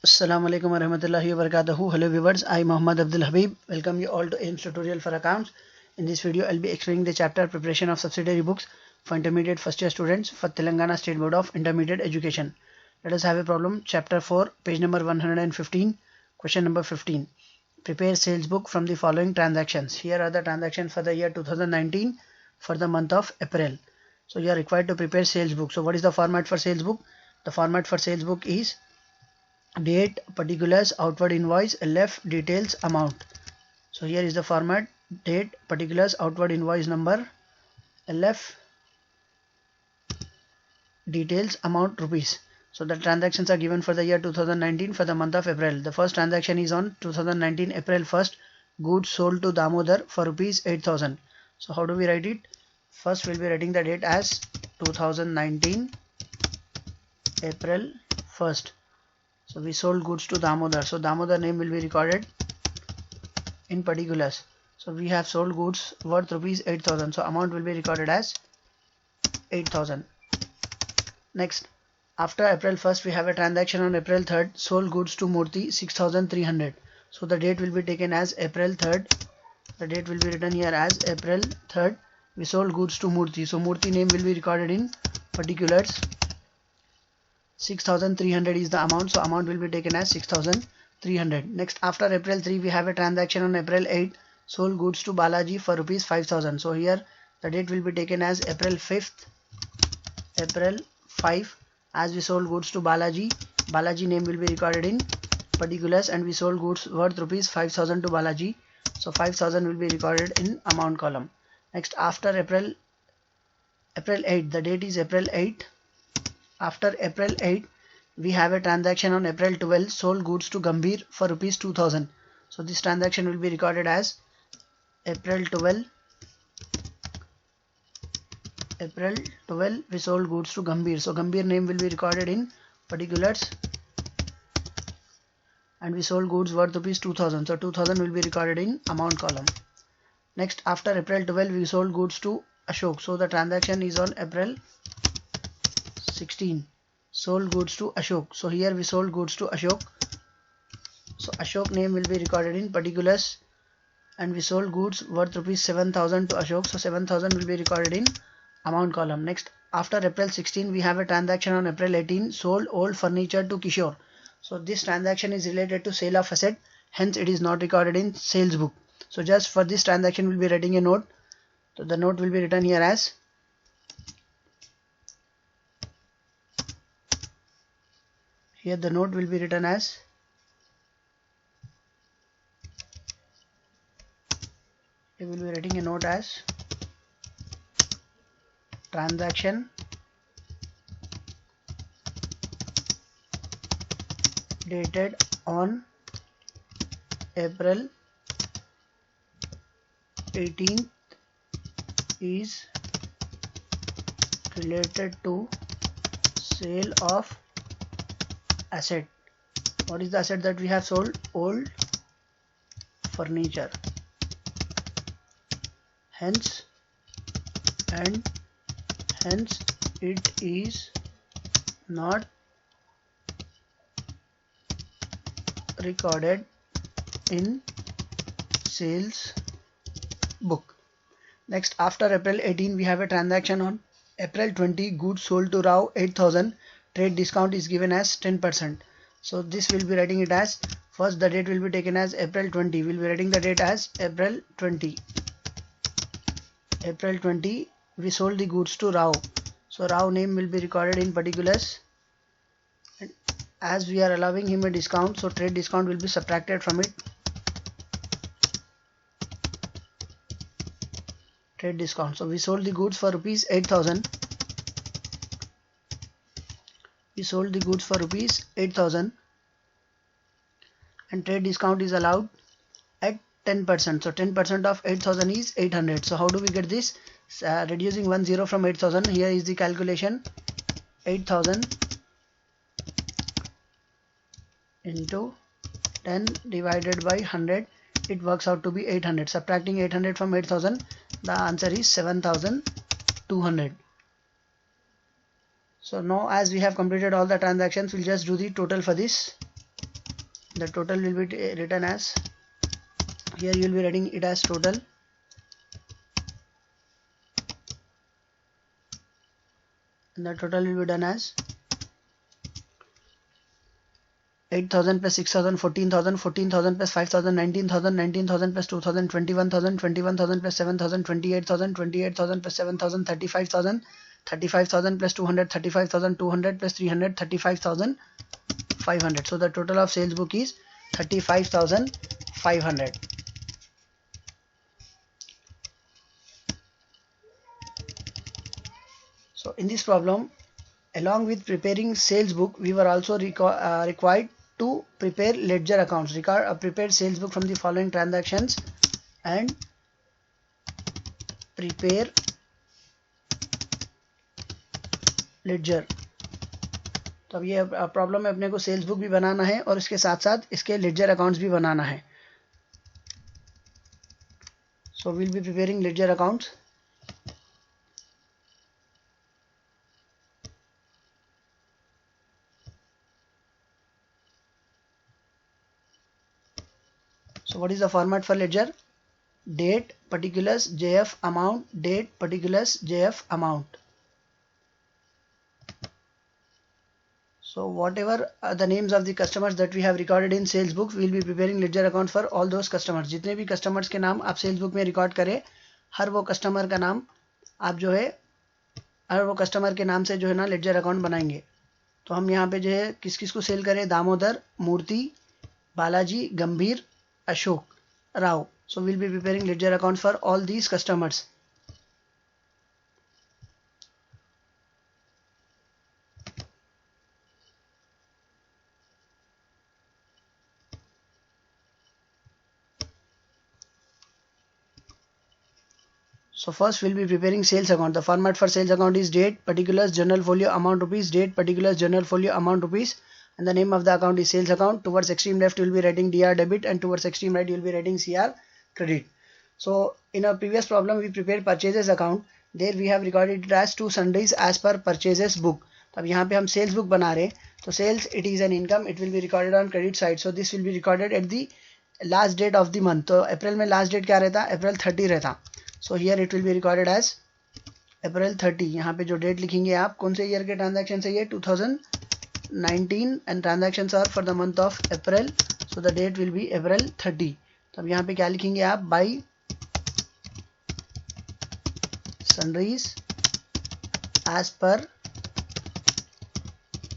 Assalamu alaikum warahmatullahi wabarakatuh. Hello viewers, I am Muhammad Abdul Habib. Welcome you all to AIMS tutorial for accounts. In this video, I'll be explaining the chapter preparation of subsidiary books for intermediate first year students for Telangana State Board of Intermediate Education. Let us have a problem. Chapter 4, page number 115, question number 15. Prepare sales book from the following transactions. Here are the transactions for the year 2019 for the month of April. So you are required to prepare sales book. So what is the format for sales book? The format for sales book is date, particulars, outward invoice, LF, details, amount. So here is the format: date, particulars, outward invoice number, LF, details, amount, rupees. So the transactions are given for the year 2019 for the month of April. The first transaction is on 2019 April 1st. Goods sold to Damodar for rupees 8,000. So how do we write it? First we'll be writing the date as 2019 April 1st. So we sold goods to Damodar. So Damodar name will be recorded in particulars. So we have sold goods worth rupees 8,000. So amount will be recorded as 8,000. Next, after April 1st, we have a transaction on April 3rd. Sold goods to Murthy 6,300. So the date will be taken as April 3rd. The date will be written here as April 3rd. We sold goods to Murthy. So Murthy name will be recorded in particulars. 6,300 is the amount, so amount will be taken as 6,300. Next, after April 3, we have a transaction on April 8. Sold goods to Balaji for rupees 5,000. So here the date will be taken as April 5th. April 5, as we sold goods to Balaji. Balaji name will be recorded in particulars, and we sold goods worth rupees 5,000 to Balaji. So 5,000 will be recorded in amount column. Next, after April 8, the date is April 8. After April 8, we have a transaction on April 12. Sold goods to Gambhir for rupees 2,000. So this transaction will be recorded as April 12. April 12, we sold goods to Gambhir. So Gambhir name will be recorded in particulars, and we sold goods worth rupees 2,000. So 2,000 will be recorded in amount column. Next, after April 12, we sold goods to Ashok. So the transaction is on April 16. Sold goods to Ashok. So here we sold goods to Ashok. So Ashok name will be recorded in particulars, and we sold goods worth rupees 7,000 to Ashok. So 7,000 will be recorded in amount column. Next, after April 16, we have a transaction on April 18. Sold old furniture to Kishore. So this transaction is related to sale of asset, hence it is not recorded in sales book. So just for this transaction we'll be writing a note. So the note will be written here as we will be writing a note as transaction dated on April 18th is related to sale of asset. What is the asset that we have sold? Old furniture. Hence it is not recorded in sales book. Next, after April 18, we have a transaction on April 20. Goods sold to Rao 8,000. Trade discount is given as 10%. So this will be writing it as, first the date will be taken as April 20. We will be writing the date as April 20. April 20, we sold the goods to Rao. So Rao name will be recorded in particulars, and as we are allowing him a discount, so trade discount will be subtracted from it. Trade discount. So we sold the goods for rupees 8,000. We sold the goods for rupees 8,000, and trade discount is allowed at 10%. So 10% of 8,000 is 800. So how do we get this? Reducing 1 0 from 8,000. Here is the calculation: 8,000 into 10 divided by 100. It works out to be 800. Subtracting 800 from 8,000, the answer is 7,200. So now as we have completed all the transactions, we'll just do the total for this. The total will be written as, here you will be writing it as total, and the total will be done as 8,000 plus 6,000, 14,000, 14,000 plus 5,000, 19,000, 19,000 plus 2,000, 21,000, 21,000 plus 7,000, 28,000, 28,000 plus 7,000, 35,000, 35,000 plus 200, 35,000, 200 plus 300, 35,500. So the total of sales book is 35,500. So in this problem, along with preparing sales book, we were also required to prepare ledger accounts. Prepare sales book from the following transactions and prepare ledger. तो अब ये problem है, अपने को sales book भी बनाना है और इसके साथ साथ इसके लेडजर अकाउंट्स भी बनाना है. So we'll be preparing ledger accounts. So what is the format for ledger? Date, particulars, JF, amount, date, particulars, JF, amount. So whatever the names of the customers that we have recorded in sales book, we will be preparing ledger account for all those customers. जितने भी customers के नाम आप sales book में record करें, हर वो customer का नाम आप जो है, हर वो customer के नाम से जो है ना ledger account बनाएंगे. तो हम यहाँ पे जो है किस किस को सेल करें, दामोदर, मूर्ति, बालाजी, गंभीर, Ashok, Rao. So we'll be preparing ledger account for all these customers. So first we'll be preparing sales account. The format for sales account is date, particulars, journal folio, amount rupees, date, particulars, journal folio, amount rupees, and the name of the account is sales account. Towards extreme left you will be writing DR debit and towards extreme right you will be writing CR credit. So in our previous problem we prepared purchases account. There we have recorded it as 2 sundries as per purchases book. तो अब यहाँ पे हम sales book बना रहे हैं, तो sales it is an income, it will be recorded on credit side. So this will be recorded at the last date of the month. तो अप्रैल में last date क्या रहता, अप्रैल 30 रहता. So here it will be recorded as अप्रैल 30. यहाँ पे जो date लिखेंगे आप, कौन से ईयर के ट्रांजैक्शन है ये, 2019 and transactions are for the month of April. So the date will be April 30. तो अब यहाँ पे क्या लिखेंगे आप, by sundries as per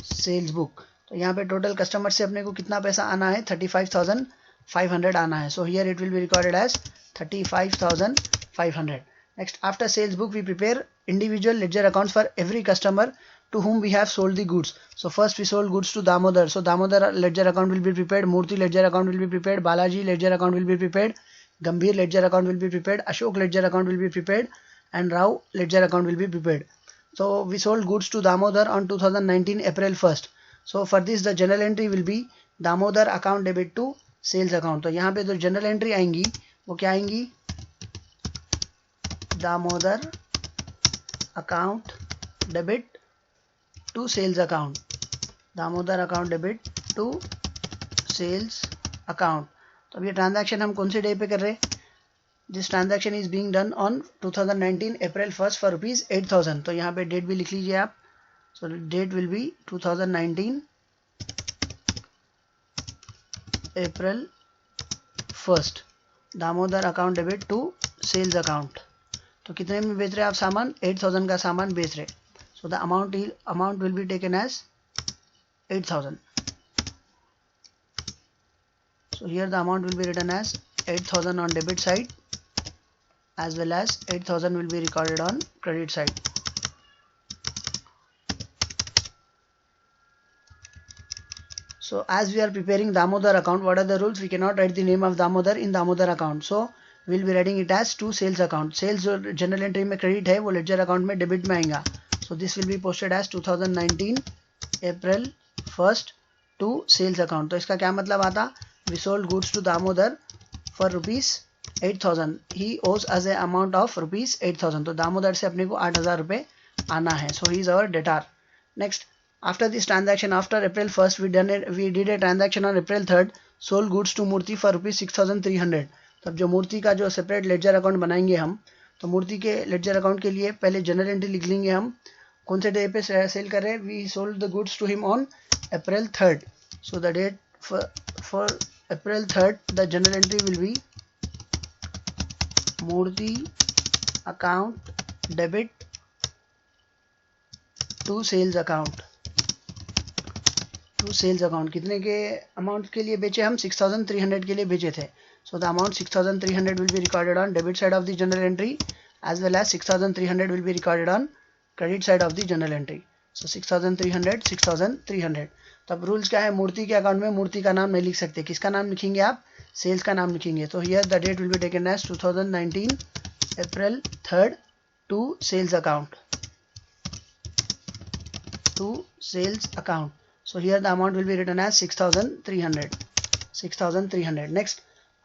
sales book. तो यहाँ पे टोटल कस्टमर से अपने को कितना पैसा आना है, 35,500 आना है. So here it will be recorded as 35,500. Next, after sales book we prepare individual ledger accounts for every customer to whom we have sold the goods. So first we sold goods to Damodar. So Damodar ledger account will be prepared, Murthy ledger account will be prepared, Balaji ledger account will be prepared, Gambhir ledger account will be prepared, Ashok ledger account will be prepared, and Rao ledger account will be prepared. So we sold goods to Damodar on 2019 April 1st. So for this the journal entry will be Damodar account debit to sales account. तो यहाँ पे जो journal entry आएंगी वो क्या आएंगी, Damodar account debit to sales account, Damodar account debit to sales account. तो अब ये ट्रांजैक्शन हम कौन से डे पे कर रहे हैं, this transaction is being done on 2019 April 1st for ₹8,000. तो यहाँ पे डेट भी लिख लीजिए आप. So date will be 2019 April 1st, Damodar account debit to sales account. तो कितने में बेच रहे हैं आप सामान, 8,000 का सामान बेच रहे. So the amount will be taken as 8,000. So here the amount will be written as 8,000 on debit side as well as 8,000 will be recorded on credit side. So as we are preparing Damodar account, what are the rules? We cannot write the name of Damodar in Damodar account. So we will be writing it as to sales account. Sales जो general entry में credit है वो ledger account में debit में आएगा. So this will be posted as 2019 April 1st to sales account. तो इसका क्या मतलब आता, we sold goods to Damodar for ₹8,000. He owes us an amount of ₹8,000. तो दामोदर से अपने को 8,000 रुपए आना है. So he is our debtor. Next, after this transaction, after April 1st, we did a transaction on April 3rd. sold goods to Murthy for rupees 6300. तब जो मूर्ति का जो सेपरेट लेडजर अकाउंट बनाएंगे हम, तो मूर्ति के लेडजर अकाउंट के लिए पहले जनरल एंट्री लिख लेंगे हम कौन से डे पे सेल कर रहे हैं. We sold the goods to him on April 3rd. So the date for April 3rd, the journal entry will be Murthy account debit to sales account. To sales account कितने के amount के लिए बेचे हम, 6300 के लिए बेचे थे. So the amount 6300 will be recorded on debit side of the general entry as well as 6300 will be recorded on credit side of the general entry. So 6300. तब रूल्स क्या है, मूर्ति के अकाउंट में मूर्ति का नाम नहीं लिख सकते. किसका नाम लिखेंगे आप, सेल्स का नाम लिखेंगे. तो here the date will be taken as 2019 April 3rd to sales account, to sales account. So here the amount will be written as 6300. 6300. Next,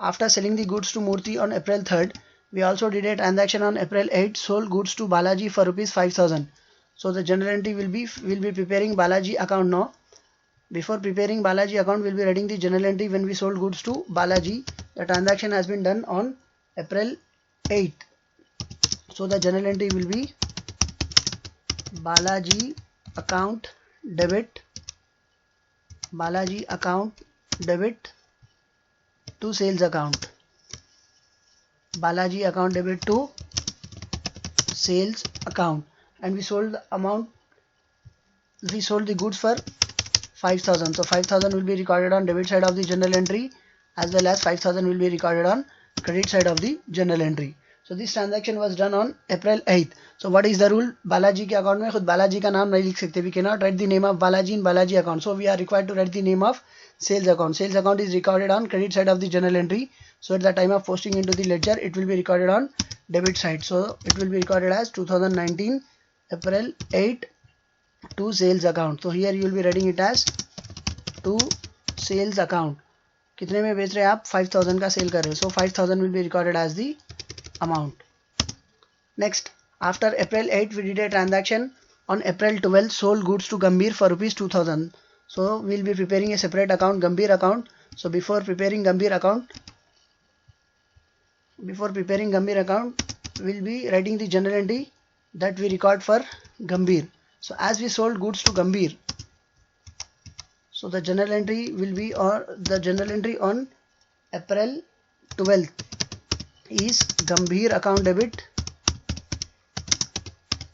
after selling the goods to Murthy on April 3rd, we also did a transaction on April 8th, sold goods to Balaji for rupees 5000. So the journal entry will be preparing Balaji account now. Before preparing Balaji account, we'll be writing the journal entry when we sold goods to Balaji. The transaction has been done on April 8th. So the journal entry will be Balaji account debit, Balaji account debit to sales account, Balaji account debit to sales account. And we sold the amount, we sold the goods for 5000. So 5000 will be recorded on debit side of the journal entry as well as 5000 will be recorded on credit side of the journal entry. So this transaction was done on April 8th. So what is the rule, Balaji के account में खुद बालाजी का नाम नहीं लिख सकते. We cannot write the name of Balaji in Balaji account. So we are required to write the name of sales account. Sales account is recorded on credit side of the journal entry. So at the time of posting into the ledger, it will be recorded on debit side. So it will be recorded as 2019 April 8 to sales account. So here you will be writing it as to sales account. कितने में बेच रहे हैं आप, 5000 का cell कर रहे हो. So 5000 will be recorded as the amount. Next, after April 8 we did a transaction on April 12, sold goods to Gambhir for rupees 2000. So we will be preparing a separate account, Gambhir account. So before preparing Gambhir account, we will be writing the journal entry that we record for Gambhir. So as we sold goods to Gambhir, so the journal entry will be, or the journal entry on April 12th is Gambhir account debit,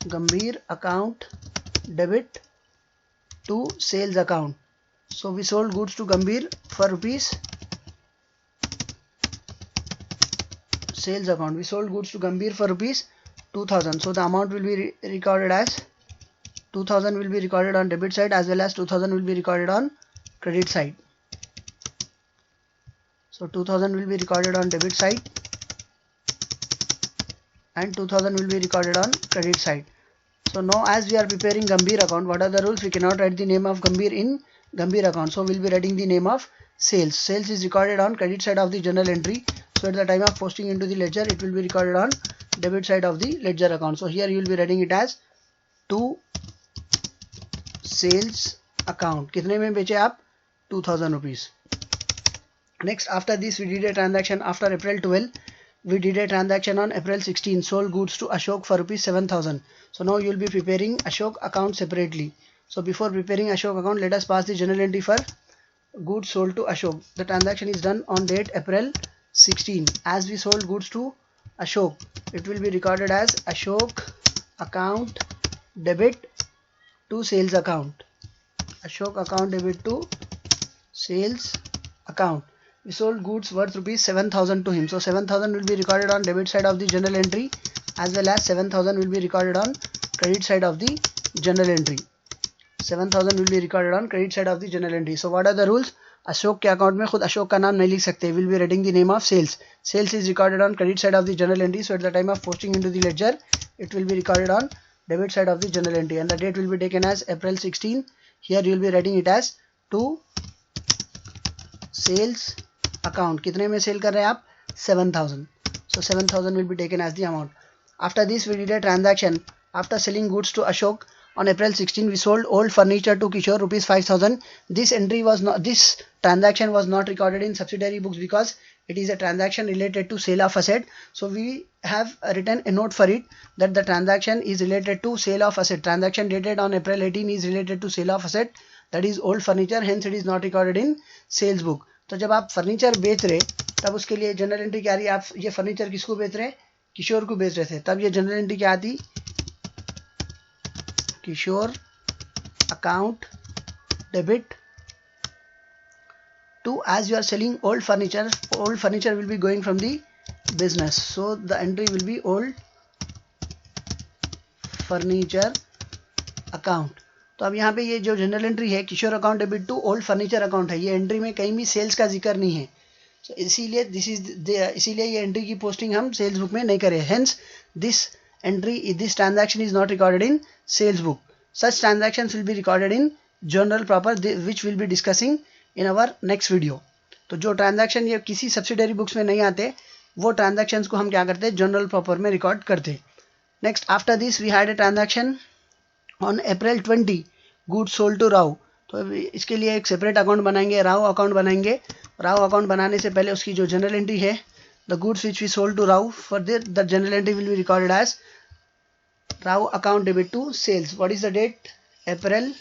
Gambhir account debit to sales account. So we sold goods to Gambhir for rupees, sales account, we sold goods to Gambhir for rupees 2000. So the amount will be recorded as 2000 will be recorded on debit side as well as 2000 will be recorded on credit side. So 2000 will be recorded on debit side and 2000 will be recorded on credit side. So now as we are preparing Gambhir account, what are the rules? We cannot write the name of Gambhir in Gambhir account. So we will be writing the name of sales. Sales is recorded on credit side of the journal entry. So at the time of posting into the ledger, it will be recorded on debit side of the ledger account. So here you will be writing it as to sales account. कितने में बेचे आप, 2000 rupees. Next, after this we did a transaction after April 12. We did a transaction on April 16, sold goods to Ashok for rupees 7000. So now you will be preparing Ashok account separately. So before preparing Ashok account, let us pass the journal entry for goods sold to Ashok. The transaction is done on date April 16. As we sold goods to Ashok, it will be recorded as Ashok account debit to sales account, Ashok account debit to sales account. We sold goods worth rupees 7000 to him. So 7000 will be recorded on debit side of the journal entry as well as 7000 will be recorded on credit side of the journal entry. 7000 will be recorded on credit side of the journal entry. So what are the rules? Ashok के account में खुद अशोक का नाम नहीं लिख सकते. Will be writing the name of sales. Sales is recorded on credit side of the journal entry. So at the time of posting into the ledger it will be recorded on debit side of the journal entry and the date will be taken as April 16. Here you will be writing it as to sales account. कितने में cell कर रहे हैं आप? 7000. So 7000 will be taken as the amount. After this we did a transaction after selling goods to Ashok On April 16, we sold old furniture to Kishore rupees 5,000. This transaction was not recorded in subsidiary books because it is a transaction related to sale of asset. So we have written a note for it that the transaction is related to sale of asset. Transaction dated on April 18 is related to sale of asset, that is old furniture, hence it is not recorded in sales book. तो जब आप furniture बेच रहे तब उसके लिए general entry क्या रही है, आप ये फर्नीचर किसको बेच रहे हैं, किशोर को बेच रहे थे, तब ये जनरल एंट्री क्या आती, Kishore account debit to, as you are selling old furniture will be going from the business, so the entry will be old furniture account. तो अब यहाँ पे ये जो जनरल एंट्री है Kishore account debit to old furniture account है, ये entry में कहीं भी सेल्स का जिक्र नहीं है, so इसीलिए ये एंट्री की पोस्टिंग हम सेल्स बुक में नहीं करें. Hence this transaction is not recorded in sales book. Such transactions will be recorded in journal proper, which will be discussing in our next video. तो जो ट्रांजैक्शन ये किसी सब्सिडरी बुक्स में नहीं आते वो ट्रांजैक्शंस को हम क्या करते हैं, जनरल प्रॉपर में रिकॉर्ड करते हैं. Next after this we had a transaction on April 20, goods sold to Rao. तो इसके लिए एक सेपरेट अकाउंट बनाएंगे, राव अकाउंट बनाएंगे. राव अकाउंट बनाने से पहले उसकी जो जनरल एंट्री है, the goods which we sold to Rao, for the general entry will be recorded as Rao account debit to sales. What is the date, April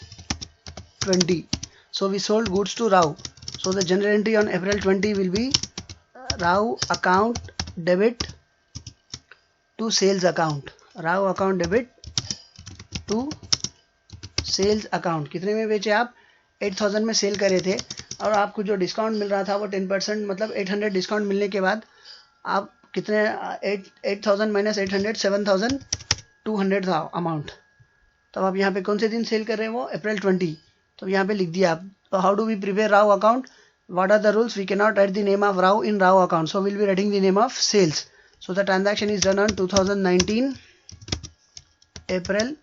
20. So we sold goods to Rao. So the general entry on April 20 will be Rao account debit to sales account. Rao account debit to sales account. कितने में बेचे आप, 8,000 में cell करे थे और आपको जो डिस्काउंट मिल रहा था वो 10%, मतलब 800 डिस्काउंट मिलने के बाद आप कितने, 8,000 माइनस 800, 7,200 था अमाउंट. तब आप यहाँ पे कौन से दिन सेल कर रहे हैं, वो अप्रैल 20. तो यहाँ पे लिख दिया आप. तो how do we prepare Rao account, what are the rules, we can not write the name of Rao in Rao account, so will be writing the name of sales. So the transaction is done on 2019 April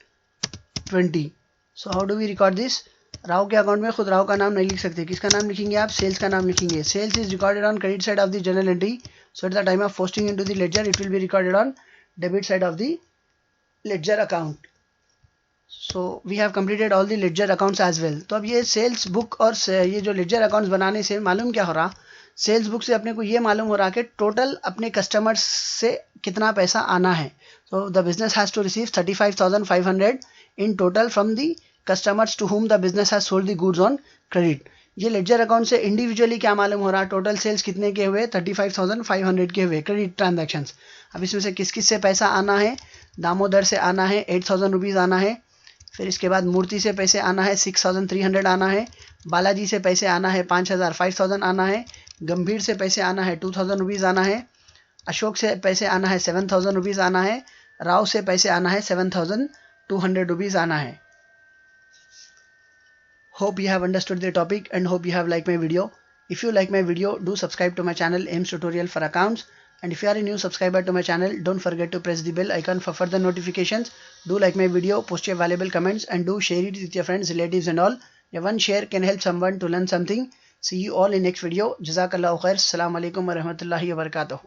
20. So how do we record this, Rao के account में खुद राव का नाम नहीं लिख सकते, किसका नाम लिखेंगे आप, सेल्स का नाम लिखेंगे. Sales is recorded on credit side of the general entry, so at the time of posting into the ledger it will be recorded on debit side of the ledger account. So we have completed all the ledger accounts as well. तो अब ये sales book और ये जो ledger accounts बनाने से मालूम क्या हो रहा, सेल्स बुक से अपने को ये मालूम हो रहा कि टोटल अपने कस्टमर्स से कितना पैसा आना है. So the business has to receive 35,500 in total from the customers to whom the business has sold the goods on credit. ये लेडजर अकाउंट से इंडिविजुअली क्या मालूम हो रहा, टोटल सेल्स कितने के हुए, 35,500 के हुए क्रेडिट ट्रांजैक्शंस. अब इसमें से किस किस से पैसा आना है, दामोदर से आना है 8,000 रुपीज़ आना है, फिर इसके बाद मूर्ति से पैसे आना है 6,300 आना है, बालाजी से पैसे आना है 5,000 आना है, गंभीर से पैसे आना है 2,000 रुपीज़ आना है, अशोक से पैसे आना है 7,000 रुपीज़ आना है, राव से पैसे आना है 7,200 रुपीज़ आना है. Hope you have understood the topic and hope you have liked my video. If you like my video, do subscribe to my channel Ames Tutorial for Accounts. And if you are a new subscriber to my channel, don't forget to press the bell icon for further notifications. Do like my video, post your valuable comments and do share it with your friends, relatives and all. Your one share can help someone to learn something. See you all in next video. Jazakallahu khair. Assalamu alaikum wa rahmatullahi wa barakatuh.